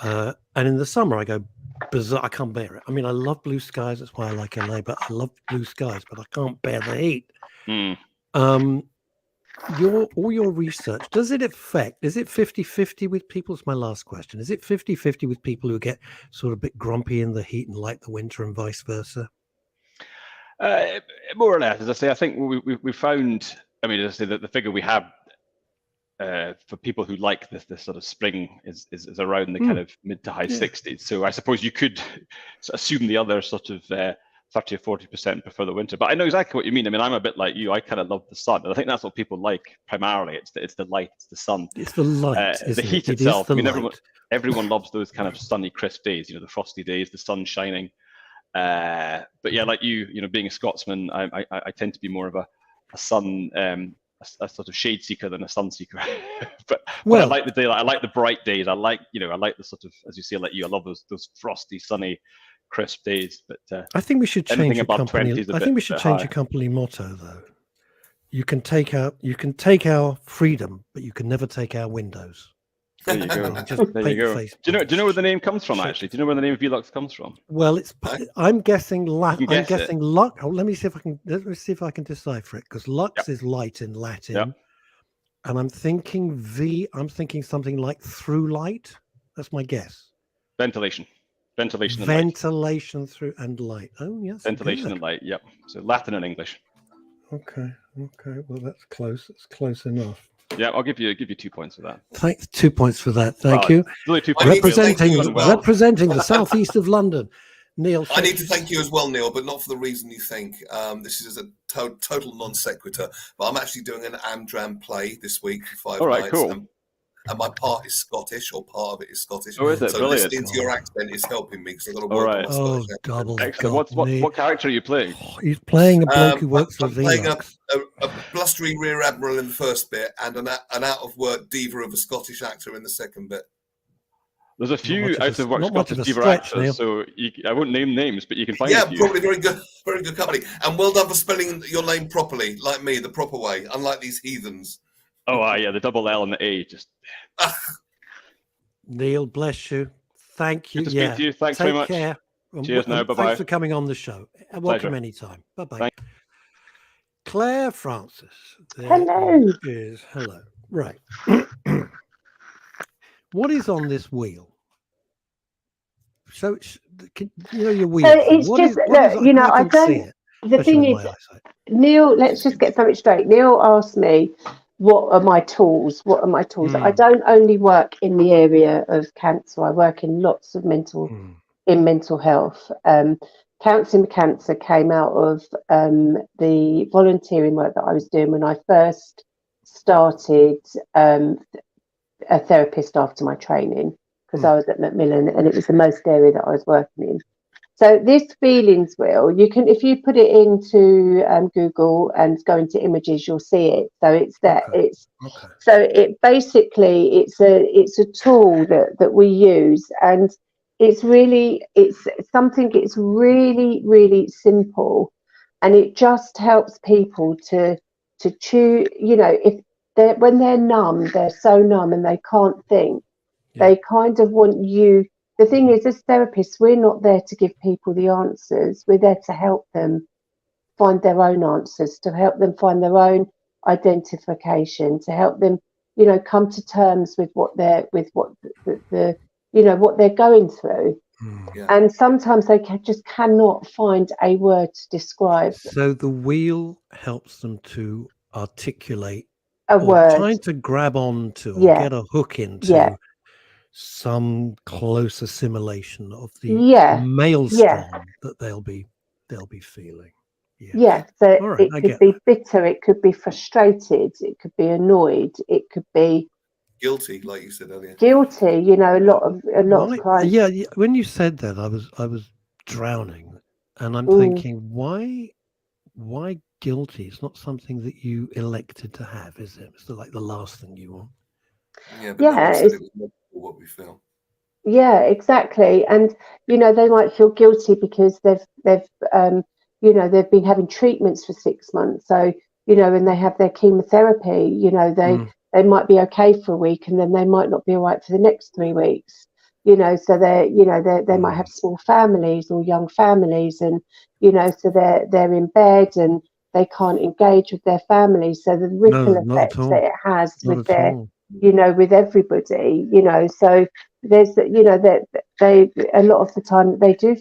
And in the summer, I go bizarre. I can't bear it. I mean, I love blue skies. That's why I like LA. But I love blue skies, but I can't bear the heat. All your research, does it affect? Is it 50-50 with people? It's my last question. Is it 50-50 with people who get sort of a bit grumpy in the heat and like the winter, and vice versa? More or less, as I say, I think we found. I mean, as I say, that the figure we have. For people who like this sort of spring is around the kind of mid to high 60s. So I suppose you could assume the other sort of 30 or 40% prefer the winter. But I know exactly what you mean. I mean, I'm a bit like you. I kind of love the sun, and I think that's what people like primarily. It's the light, it's the sun, it's the light, the heat itself. I mean, everyone loves those kind of sunny, crisp days. The frosty days, the sun shining. But yeah, like you, being a Scotsman, I tend to be more of a sun. A sort of shade seeker than a sun seeker, but I like the daylight. I like the bright days. I like the sort of, as you say, like you. I love those frosty, sunny, crisp days. But I think we should change your company. I think we should change your company motto, though. You can take our freedom, but you can never take our windows. There you go. There you go. Do you know where the name comes from? Actually, do you know where the name of Velux comes from? Well, I'm guessing luck. I'm guessing luck. Oh, let me see if I can decipher it, because lux is light in Latin, and I'm thinking something like through light. That's my guess. Ventilation and light. Through and light. Oh yes. Ventilation and light. Yep. So Latin and English. Okay. Well, that's close. It's close enough. Yeah, I'll give you 2 points for that. 2 points for that. Thank you. Really 2 points. Representing the southeast of London, Neil. I need to thank you as well, Neil, but not for the reason you think. This is a total non sequitur, but I'm actually doing an Amdram play this week for 5 nights. Cool. And my part is Scottish, or part of it is Scottish. Oh, is it? So Brilliant. listening to your accent is helping me, because I've got to work on my Scottish accent. Double. Excellent. What character are you playing? He's playing a bloke who works for playing Velux. a blustery rear admiral in the first bit, and an out of work diva of a Scottish actor in the second bit. There's a few out of work Scottish diva actors, so I won't name names, but you can find a few. Probably very good company. And well done for spelling your name properly, like me, the proper way, unlike these heathens. Oh, yeah, the double L and the A. Just Neil, bless you. Thank you. good to speak to you. Thanks Take very much. care. Cheers now. Bye-bye. Thanks for coming on the show. Welcome Pleasure. anytime. Bye-bye. Thank- Claire Francis. There Hello. is. Hello. Right. What is on this wheel? So, your wheel. So it's just, look, you know, I can't see don't, it, the thing especially with is, my eyesight. Neil, let's just get something straight. Neil asked me, what are my tools? What are my tools? I don't only work in the area of cancer. I work in lots of mental health. Counselling with Cancer came out of the volunteering work that I was doing when I first started a therapist after my training, because I was at Macmillan and it was the most area that I was working in. So this feelings wheel, you can, if you put it into Google and go into images, you'll see it. So it's there. Okay. So it basically it's a tool that we use, and it's really really simple, and it just helps people to choose. You know, if when they're numb, they're so numb and they can't think. They kind of want you. The thing is, as therapists, we're not there to give people the answers. We're there to help them find their own answers, to help them find their own identification, to help them, you know, come to terms with what they're what they're going through. And sometimes they just cannot find a word to describe. So the wheel helps them to articulate A word. Trying to grab on to or get a hook into some close assimilation of the maelstrom that they'll be feeling. So right, it could be bitter, it could be frustrated, it could be annoyed, it could be guilty, like you said earlier. Guilty, you know, a lot of clients. Yeah, when you said that, I was drowning, and I'm thinking, why guilty? It's not something that you elected to have, is it? It's like the last thing you want. Yeah, but no one said it was what we feel. Yeah, exactly. And you know, they might feel guilty because they've you know, they've been having treatments for 6 months. So, you know, and they have their chemotherapy, you know, they might be okay for a week and then they might not be all right for the next 3 weeks. You know, so they might have small families or young families, and you know, so they're in bed and they can't engage with their families. So the ripple effect that it has with their, you know, with everybody, you know, so there's, you know, that they a lot of the time they do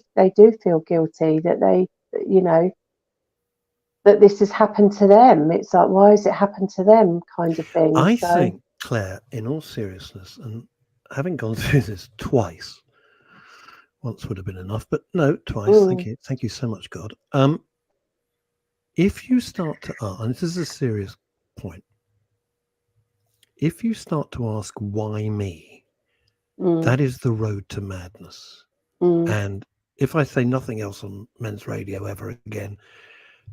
feel guilty that they, you know, that this has happened to them. It's like, why has it happened to them, kind of thing. I think, Claire, in all seriousness, and having gone through this twice, once would have been enough, but no, twice. Thank you so much, God. If you start to and this is a serious point, if you start to ask why me, that is the road to madness. And if I say nothing else on Men's Radio ever again,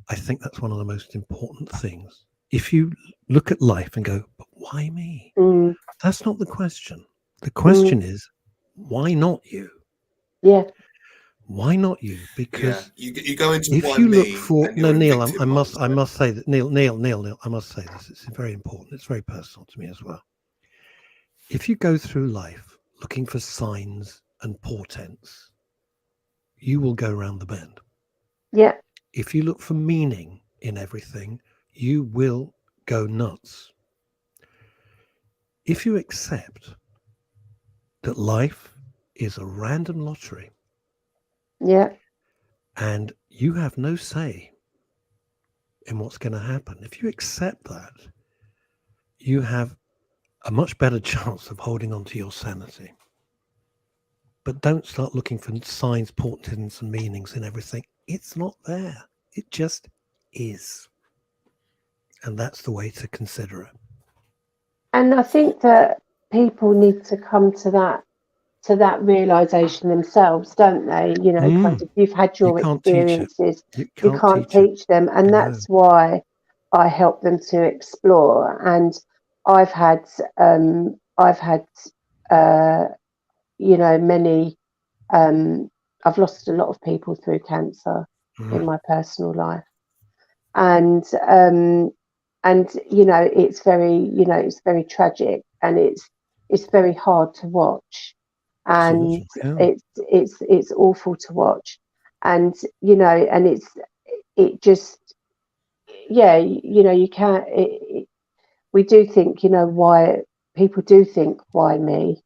I think that's one of the most important things. If you look at life and go, but why me? That's not the question. The question is, why not you? Yeah. Why not you? Because you go into if you look for Neil, I must say that Neil, I must say this. It's very important. It's very personal to me as well. If you go through life looking for signs and portents, you will go round the bend. Yeah. If you look for meaning in everything, you will go nuts. If you accept that life is a random lottery, and you have no say in what's going to happen, if you accept that, you have a much better chance of holding on to your sanity. But don't start looking for signs, portents, and meanings in everything. It's not there. It just is. And that's the way to consider it. And I think that people need to come to that realization themselves, don't they? You know, kind of, you've had your experiences, you can't teach them, and that's why I help them to explore. And I've had you know, many I've lost a lot of people through cancer in my personal life, and and it's very tragic, and it's very hard to watch, and awful, yeah. it's awful to watch, and and it just, you can't. We do think, why people do think, why me?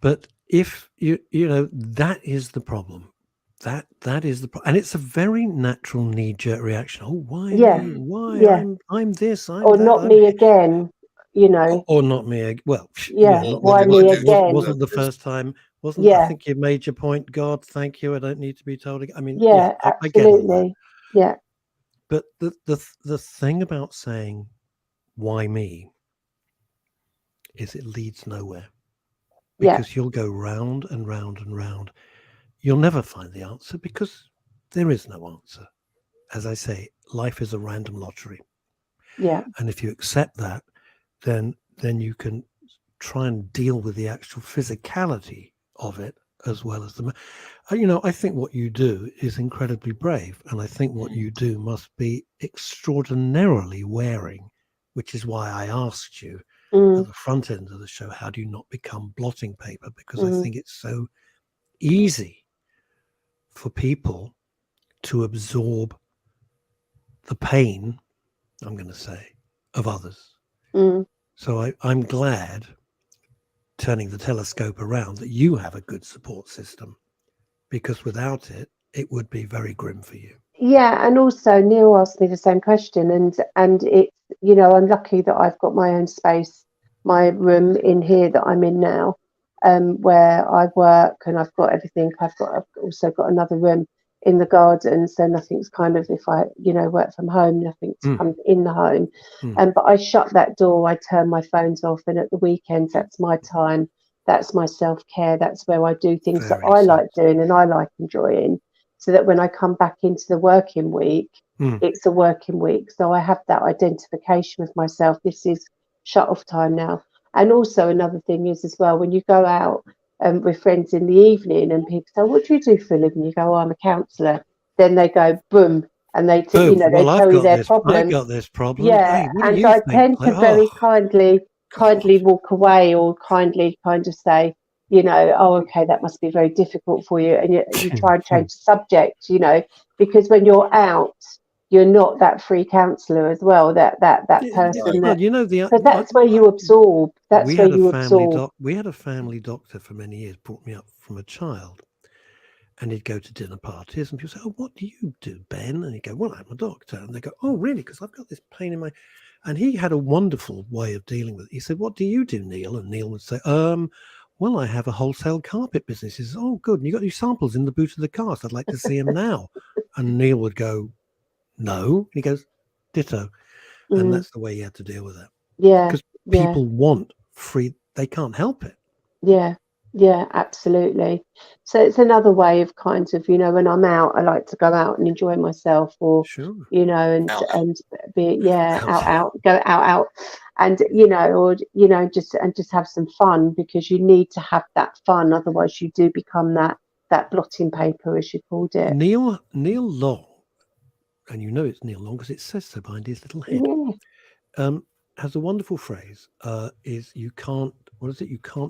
But if that is the problem. That is the problem, and it's a very natural knee-jerk reaction. Oh, why Yeah, me? Why yeah. I'm this, I'm Or that, not I'm me again, or not me. Well, Yeah, not why me. me again? Wasn't the first time? Wasn't I Yeah, think you made your point. God, thank you. I don't need to be told again. I mean, yeah, I get all that. absolutely. Yeah, But the thing about saying why me is it leads nowhere, yeah, because you'll go round and round and round. You'll never find the answer, because there is no answer. As I say, life is a random lottery. yeah, And if you accept that, then you can try and deal with the actual physicality of it, as well as I think what you do is incredibly brave, and I think what you do must be extraordinarily wearing, which is why I asked you at the front end of the show, how do you not become blotting paper? Because I think it's so easy for people to absorb the pain, I'm going to say, of others. So I'm glad, turning the telescope around, that you have a good support system, because without it, it would be very grim for you. yeah. And also, Neil asked me the same question, and it's, I'm lucky that I've got my own space, my room in here that I'm in now, where I work, and I've got everything. I've also got another room in the garden, so nothing's kind of, if I work from home, nothing's come in the home. But I shut that door, I turn my phones off, and at the weekends, that's my time, that's my self-care, that's where I do things that I like doing and I like enjoying, so that when I come back into the working week, it's a working week. So I have that identification with myself. This is shut off time now. And also another thing is as well, when you go out with friends in the evening and people say, what do you do for a living? You go, oh, I'm a counsellor. Then they go, boom, and they tell you their problem. I've got this problem. Yeah, Hey, what do and you I think? tend to very kindly walk away, or kindly kind of say, oh, okay, that must be very difficult for you. And you try and change the subject, because when you're out, you're not that free counsellor as well, that person. Well, because that's where you absorb. That's where you absorb. We had a family doctor for many years, brought me up from a child, and he'd go to dinner parties, and people say, oh, what do you do, Ben? And he'd go, well, I'm a doctor. And they go, oh, really? Because I've got this pain in my... And he had a wonderful way of dealing with it. He said, what do you do, Neil? And Neil would say, well, I have a wholesale carpet business. He says, oh, good. And you got your samples in the boot of the car. So I'd like to see them now. And Neil would go, no. And he goes, ditto. And that's the way you had to deal with it. Yeah. Because people want free, they can't help it. Yeah. Yeah, absolutely. So it's another way of kind of, when I'm out, I like to go out and enjoy myself, or, and be, out, go out. And, or, just have some fun, because you need to have that fun. Otherwise you do become that blotting paper, as you called it. Neil Long, and it's Neil Long because it says so behind his little head, has a wonderful phrase, is you can't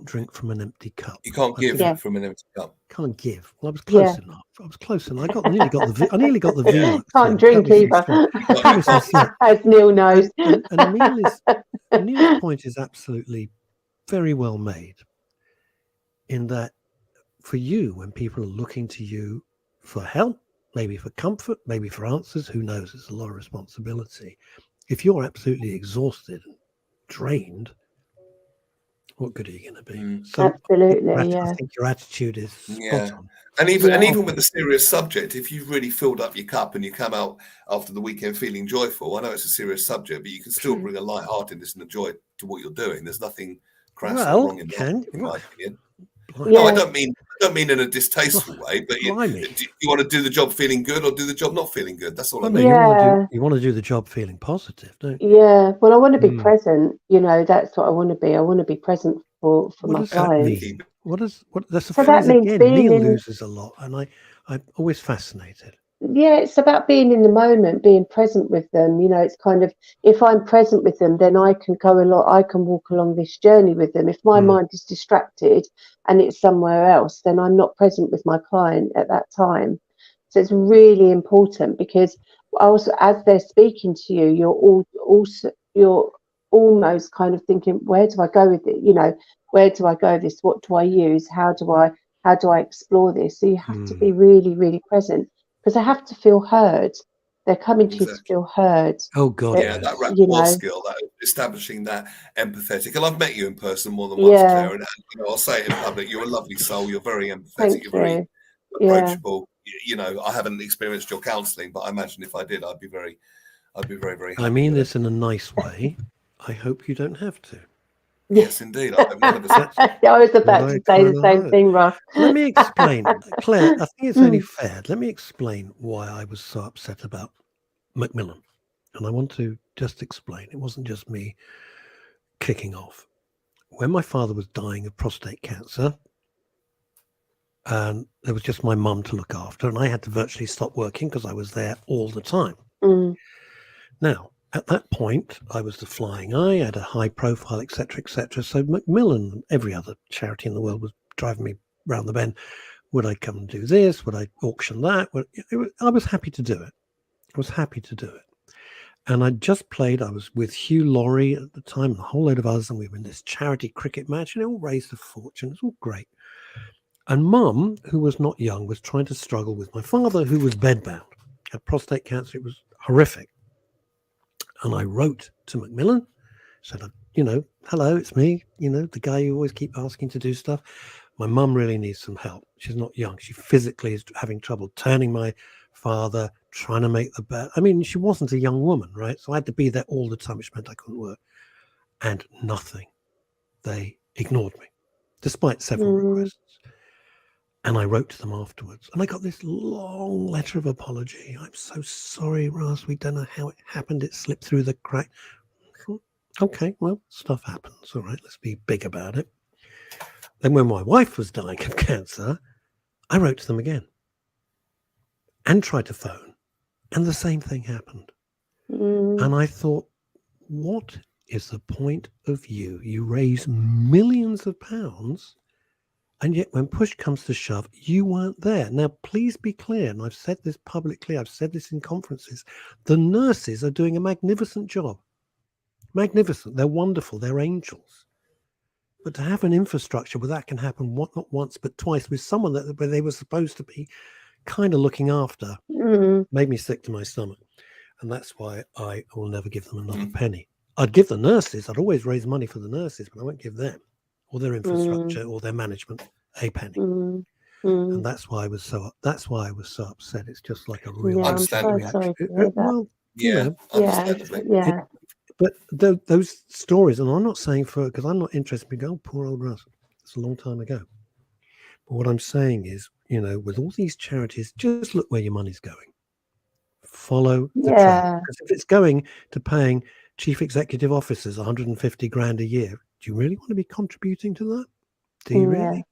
drink from an empty cup. You can't give from an empty cup. Can't give. Well, I was close enough. I nearly got the V. Can't drink either. As Neil knows. And Neil's point is absolutely very well made, in that for you, when people are looking to you for help, maybe for comfort, maybe for answers, who knows, it's a lot of responsibility. If you're absolutely exhausted and drained, what good are you going to be? So absolutely, I think your attitude is spot on. And even with the serious subject, if you've really filled up your cup and you come out after the weekend feeling joyful, I know it's a serious subject, but you can still bring a lightheartedness and a joy to what you're doing. There's nothing crass or wrong in that, in my opinion. No, I don't mean in a distasteful way, but you want to do the job feeling good or do the job not feeling good. That's all I mean. You want to do the job feeling positive, don't you? Yeah. Well, I want to be present. That's what I want to be. I want to be present for my clients. That's a phrase again. Neil loses a lot, and I'm always fascinated. it's about being in the moment, being present with them. You know, it's kind of, if I'm present with them, then I can walk along this journey with them. If my mind is distracted and it's somewhere else, then I'm not present with my client at that time. So it's really important, because also, as they're speaking to you, you're almost kind of thinking, where do I go with it? You know, where do I go with this? What do I use? How do I explore this? So you have to be really, really present, because they have to feel heard. They're coming to you to feel heard. Oh God, Yeah, that you rapport know, skill, that establishing that empathetic. And I've met you in person more than once, Claire, and you know, I'll say it in public. You're a lovely soul. You're very empathetic. Thank You're very you. approachable. You know, I haven't experienced your counselling, but I imagine if I did, I'd be very, very happy. I mean with this in a nice way. I hope you don't have to. Yes, indeed. I hope none of us. I was about to say the same thing, Russ. Let me explain, Claire. I think it's only fair. Let me explain why I was so upset about Macmillan, and I want to just explain. It wasn't just me kicking off. When my father was dying of prostate cancer, and there was just my mum to look after, and I had to virtually stop working because I was there all the time. Now, at that point, I was the flying eye, I had a high profile, etc., etc. So Macmillan and every other charity in the world was driving me round the bend. Would I come and do this? Would I auction that? I was happy to do it. I was happy to do it. And I just played, I was with Hugh Laurie at the time, and a whole load of us, and we were in this charity cricket match, and it all raised a fortune. It was all great. And Mum, who was not young, was trying to struggle with my father, who was bedbound, had prostate cancer. It was horrific. And I wrote to Macmillan, said, you know, hello, it's me, you know, the guy you always keep asking to do stuff. My mum really needs some help. She's not young. She physically is having trouble turning my father, trying to make the bed. I mean, she wasn't a young woman, right? So I had to be there all the time, which meant I couldn't work. And nothing. They ignored me, despite several requests. And I wrote to them afterwards, and I got this long letter of apology. I'm so sorry, Russ. We don't know how it happened. It slipped through the crack. Okay, well, stuff happens. All right, let's be big about it. Then when my wife was dying of cancer, I wrote to them again and tried to phone, and the same thing happened. And I thought, what is the point of you? You raise millions of pounds, and yet when push comes to shove, you weren't there. Now, please be clear, and I've said this publicly, I've said this in conferences, the nurses are doing a magnificent job. Magnificent. They're wonderful. They're angels. But to have an infrastructure where that can happen not once but twice with someone where they were supposed to be kind of looking after made me sick to my stomach. And that's why I will never give them another penny. I'd give the nurses, I'd always raise money for the nurses, but I won't give them or their infrastructure or their management a penny. And that's why I was so upset. It's just like a real reaction. Well, understandably. But those stories, and I'm not saying because I'm not interested in going, poor old Russ. It's a long time ago. But what I'm saying is, you know, with all these charities, just look where your money's going. Follow the track. Because if it's going to paying chief executive officers 150 grand a year, do you really want to be contributing to that? Do you really?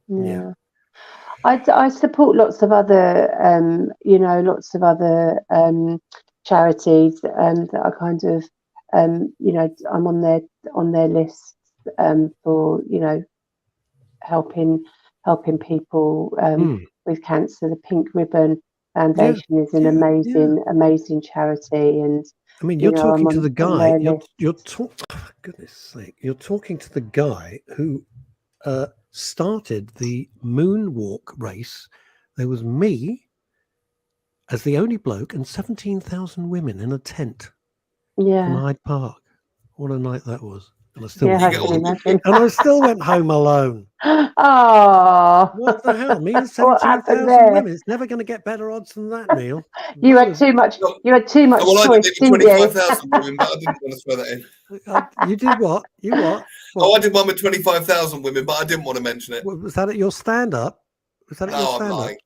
Yeah. I support lots of other, charities that are kind of, I'm on their list for, you know, helping people with cancer. The Pink Ribbon Foundation is an amazing charity, and I mean, you're talking to the guy. Goodness sake, you're talking to the guy who started the moonwalk race. There was me as the only bloke and 17,000 women in a tent from Hyde Park. What a night that was. And I still I still went home alone. Oh, what the hell? Me and 17,000 women. It's never going to get better odds than that, Neil. You had too much. You had too much choice, didn't you? 25,000 women, but I didn't want to throw that in. You did what? You what? Oh, I did one with 25,000 women, but I didn't want to mention it. Was that at your stand-up? I'm lying.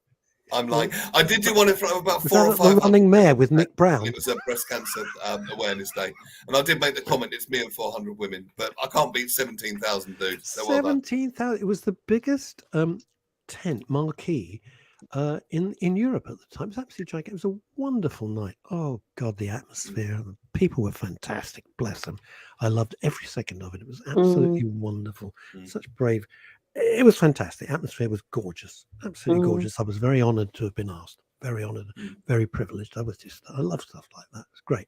I'm lying. I did do one in front of about 400 or 500. The running mare with Nick Brown. It was a breast cancer awareness day, and I did make the comment, "It's me and 400 women," but I can't beat 17,000 dudes. So 17,000. It was the biggest tent marquee in Europe at the time. It was absolutely gigantic. It was a wonderful night. Oh God, the atmosphere, the people were fantastic. Bless them. I loved every second of it. It was absolutely wonderful. Such brave. It was fantastic. Atmosphere was gorgeous, absolutely gorgeous. I was very honoured to have been asked. Very honoured, very privileged. I love stuff like that. It's great.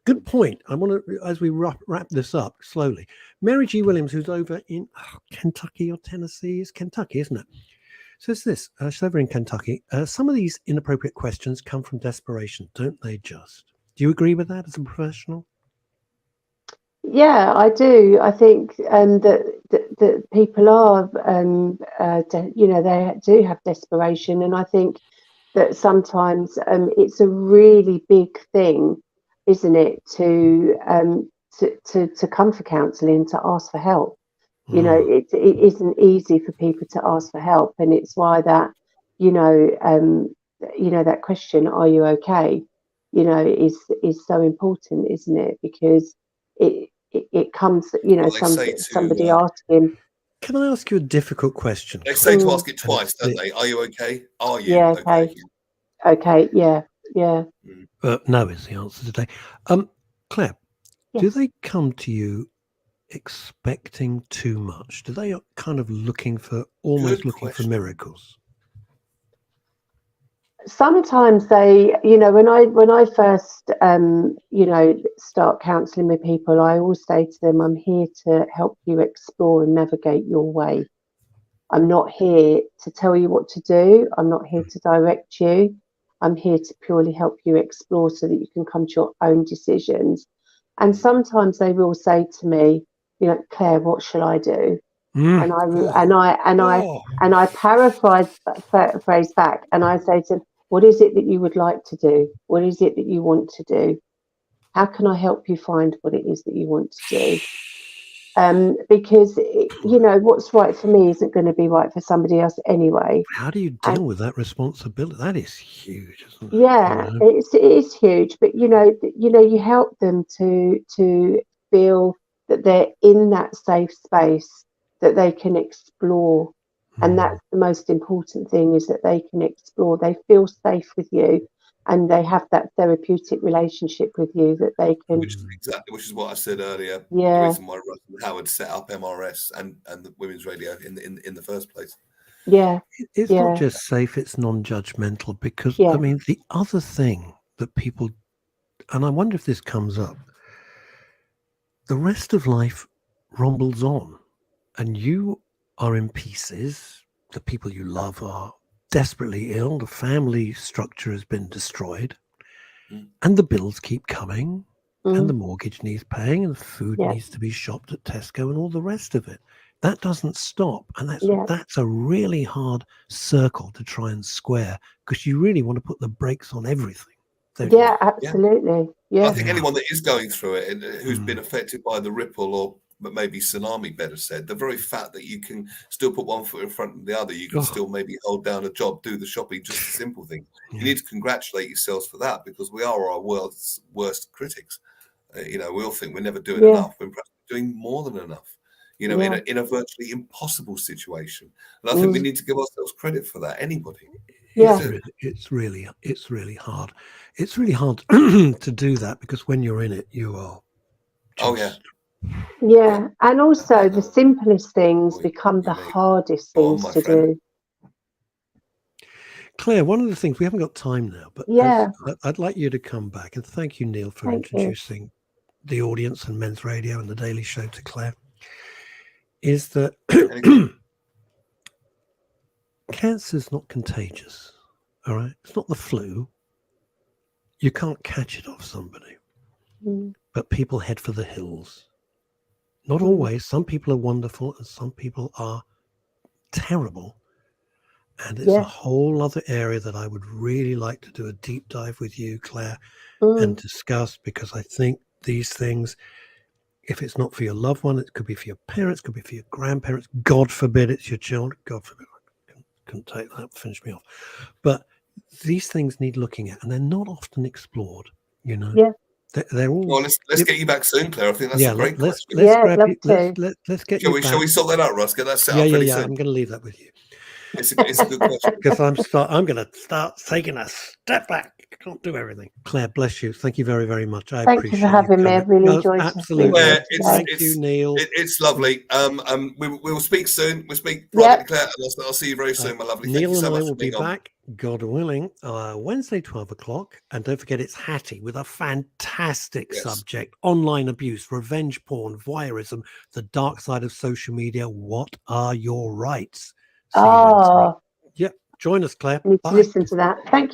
Good point. I want to, as we wrap this up slowly, Mary G. Williams, who's over in Kentucky or Tennessee, is Kentucky, isn't it? Says this, she's over in Kentucky. Some of these inappropriate questions come from desperation, don't they just? Do you agree with that as a professional? Yeah, I do. I think that people are, they do have desperation, and I think that sometimes it's a really big thing, isn't it, to come for counselling, to ask for help. You know, it isn't easy for people to ask for help, and it's why that, that question, "Are you okay?" is so important, isn't it? Because it comes, somebody asking. Can I ask you a difficult question? They say to ask it twice, don't they? Are you okay? Are you okay? Okay, yeah. No is the answer today. Claire, Yes. do they come to you expecting too much? Do they kind of looking for miracles? Sometimes they, when I first, start counselling with people, I always say to them, I'm here to help you explore and navigate your way. I'm not here to tell you what to do. I'm not here to direct you. I'm here to purely help you explore so that you can come to your own decisions. And sometimes they will say to me, Claire, what shall I do? And I paraphrase back, and I say to them, what is it that you would like to do? What is it that you want to do? How can I help you find what it is that you want to do? Because what's right for me isn't going to be right for somebody else anyway. How do you deal with that responsibility? That is huge, isn't it? Yeah, it is huge. But you help them to feel that they're in that safe space, that they can explore. And that's the most important thing, is that they can explore. They feel safe with you, and they have that therapeutic relationship with you that they can. Which is what I said earlier. Yeah. The reason why Russ and Howard set up MRS and the Women's Radio in the first place. Yeah. It's not just safe, it's non-judgmental, because I mean, the other thing that people, and I wonder if this comes up, the rest of life rumbles on, and you are in pieces. The people you love are desperately ill. The family structure has been destroyed, and the bills keep coming, and the mortgage needs paying, and the food needs to be shopped at Tesco, and all the rest of it. That doesn't stop, and that's a really hard circle to try and square, because you really want to put the brakes on everything. Yeah, absolutely. Yeah. I think anyone that is going through it and who's been affected by the ripple, or maybe tsunami, better said, the very fact that you can still put one foot in front of the other, you can still maybe hold down a job, do the shopping, just a simple thing. You need to congratulate yourselves for that, because we are our world's worst critics. We all think we're never doing enough. We're doing more than enough. In a virtually impossible situation, and I think we need to give ourselves credit for that. Anybody. Yeah. It's really hard. It's really hard to do that, because when you're in it, you are. Yeah, and also the simplest things become the hardest things to do. Claire, one of the things, we haven't got time now, but I'd like you to come back, and thank you, Neil, for introducing the audience and Men's Radio and the Daily Show to Claire, is that cancer's not contagious, all right? It's not the flu. You can't catch it off somebody, but people head for the hills. Not always. Some people are wonderful and some people are terrible. And it's a whole other area that I would really like to do a deep dive with you, Claire, and discuss, because I think these things, if it's not for your loved one, it could be for your parents, could be for your grandparents. God forbid it's your children. God forbid. I couldn't take that, finish me off. But these things need looking at, and they're not often explored, Yeah. They're all. Well, let's get you back soon, Claire. I think that's a great question. Let's get you. Shall we sort that out, Russ? Get that set up pretty soon. I'm going to leave that with you. It's a good question. Because I'm going to start taking a step back. I can't do everything. Claire, bless you. Thank you very, very much. I Thank appreciate you for having me. I really No, enjoyed absolutely. Claire, Thank you, Neil. it's lovely. We will speak soon. We'll speak privately, Claire, and I'll see you very soon, my lovely. Thank Neil you so and I much will for be being on. back, God willing, Wednesday, 12 o'clock. And don't forget, it's Hattie with a fantastic subject: online abuse, revenge porn, voyeurism, the dark side of social media. What are your rights? See you next week. Yep. Join us, Claire. I need to Bye. listen to that. Thank you.